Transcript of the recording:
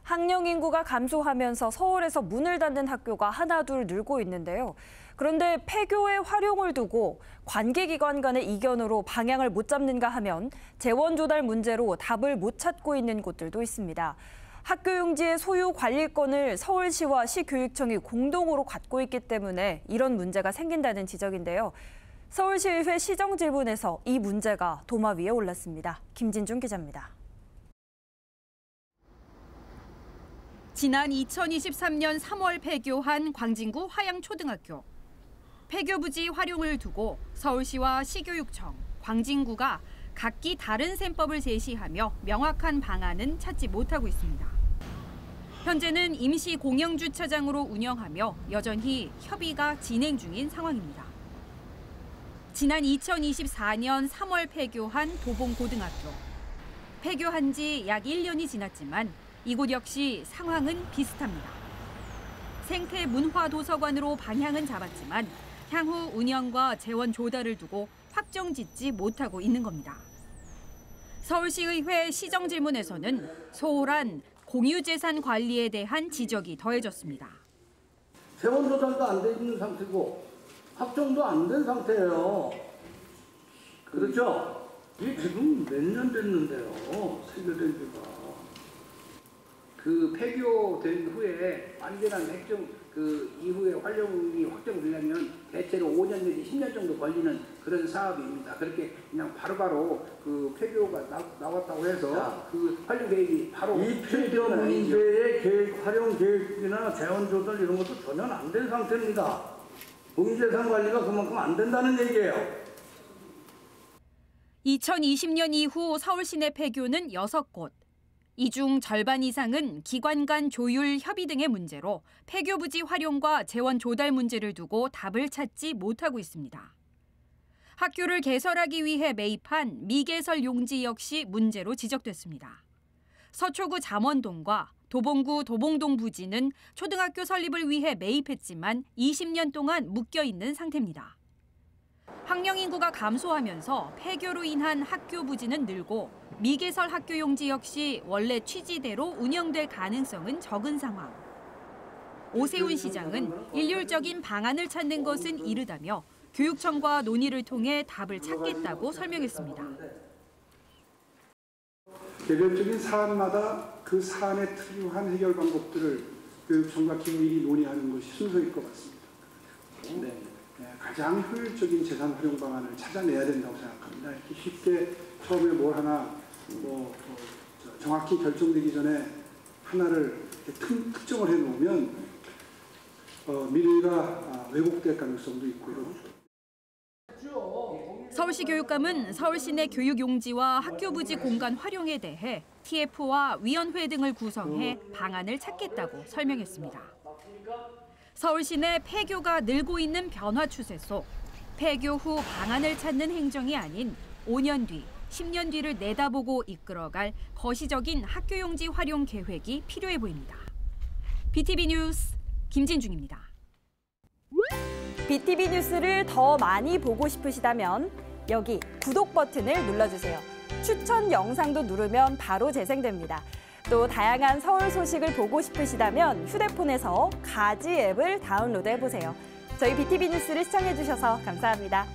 학령 인구가 감소하면서 서울에서 문을 닫는 학교가 하나둘 늘고 있는데요. 그런데 폐교의 활용을 두고 관계기관 간의 이견으로 방향을 못 잡는가 하면 재원 조달 문제로 답을 못 찾고 있는 곳들도 있습니다. 학교 용지의 소유 관리권을 서울시와 시교육청이 공동으로 갖고 있기 때문에 이런 문제가 생긴다는 지적인데요. 서울시의회 시정질문에서 이 문제가 도마 위에 올랐습니다. 김진중 기자입니다. 지난 2023년 3월 폐교한 광진구 화양초등학교. 폐교 부지 활용을 두고 서울시와 시교육청, 광진구가 각기 다른 셈법을 제시하며 명확한 방안은 찾지 못하고 있습니다. 현재는 임시 공영주차장으로 운영하며 여전히 협의가 진행 중인 상황입니다. 지난 2024년 3월 폐교한 도봉고등학교. 폐교한 지 약 1년이 지났지만 이곳 역시 상황은 비슷합니다. 생태문화도서관으로 방향은 잡았지만 향후 운영과 재원 조달을 두고 확정짓지 못하고 있는 겁니다. 서울시의회 시정질문에서는 소홀한 공유재산 관리에 대한 지적이 더해졌습니다. 재원 조달도 안 돼 있는 상태고 확정도 안 된 상태예요. 그렇죠? 이게 지금 몇 년 됐는데요, 체결된 지가. 그 폐교된 후에 완전한 핵정 그 이후에 활용이 확정되려면 대체로 5년 내지 10년 정도 걸리는 그런 사업입니다. 그렇게 그냥 바로바로 그 폐교가 나왔다고 해서 그 활용 계획이 바로 이 폐교 문제의 계획, 활용 계획이나 재원 조달 이런 것도 전혀 안 된 상태입니다. 공유재산 관리가 그만큼 안 된다는 얘기예요. 2020년 이후 서울 시내 폐교는 6곳. 이 중 절반 이상은 기관 간 조율 협의 등의 문제로 폐교 부지 활용과 재원 조달 문제를 두고 답을 찾지 못하고 있습니다. 학교를 개설하기 위해 매입한 미개설 용지 역시 문제로 지적됐습니다. 서초구 잠원동과 도봉구 도봉동 부지는 초등학교 설립을 위해 매입했지만 20년 동안 묶여 있는 상태입니다. 학령 인구가 감소하면서 폐교로 인한 학교 부지는 늘고 미개설 학교 용지 역시 원래 취지대로 운영될 가능성은 적은 상황. 오세훈 시장은 일률적인 방안을 찾는 것은 이르다며 교육청과 논의를 통해 답을 찾겠다고 설명했습니다. 개별적인 사안마다 그 사안에 특유한 해결 방법들을 교육청과 긴밀히 논의하는 것이 순서일 것 같습니다. 가장 효율적인 재산 활용 방안을 찾아내야 된다고 생각합니다. 이렇게 쉽게 처음에 뭘 하나 정확히 결정되기 전에 하나를 특정을 해놓으면 미래가 왜곡될 가능성도 있고요. 서울시 교육감은 서울시 내 교육 용지와 학교 부지 공간 활용에 대해 TF와 위원회 등을 구성해 방안을 찾겠다고 설명했습니다. 서울시 내 폐교가 늘고 있는 변화 추세 속 폐교 후 방안을 찾는 행정이 아닌 5년 뒤, 10년 뒤를 내다보고 이끌어갈 거시적인 학교 용지 활용 계획이 필요해 보입니다. BTV 뉴스 김진중입니다. BTV 뉴스를 더 많이 보고 싶으시다면 여기 구독 버튼을 눌러주세요. 추천 영상도 누르면 바로 재생됩니다. 또 다양한 서울 소식을 보고 싶으시다면 휴대폰에서 가지 앱을 다운로드해보세요. 저희 BTV 뉴스를 시청해주셔서 감사합니다.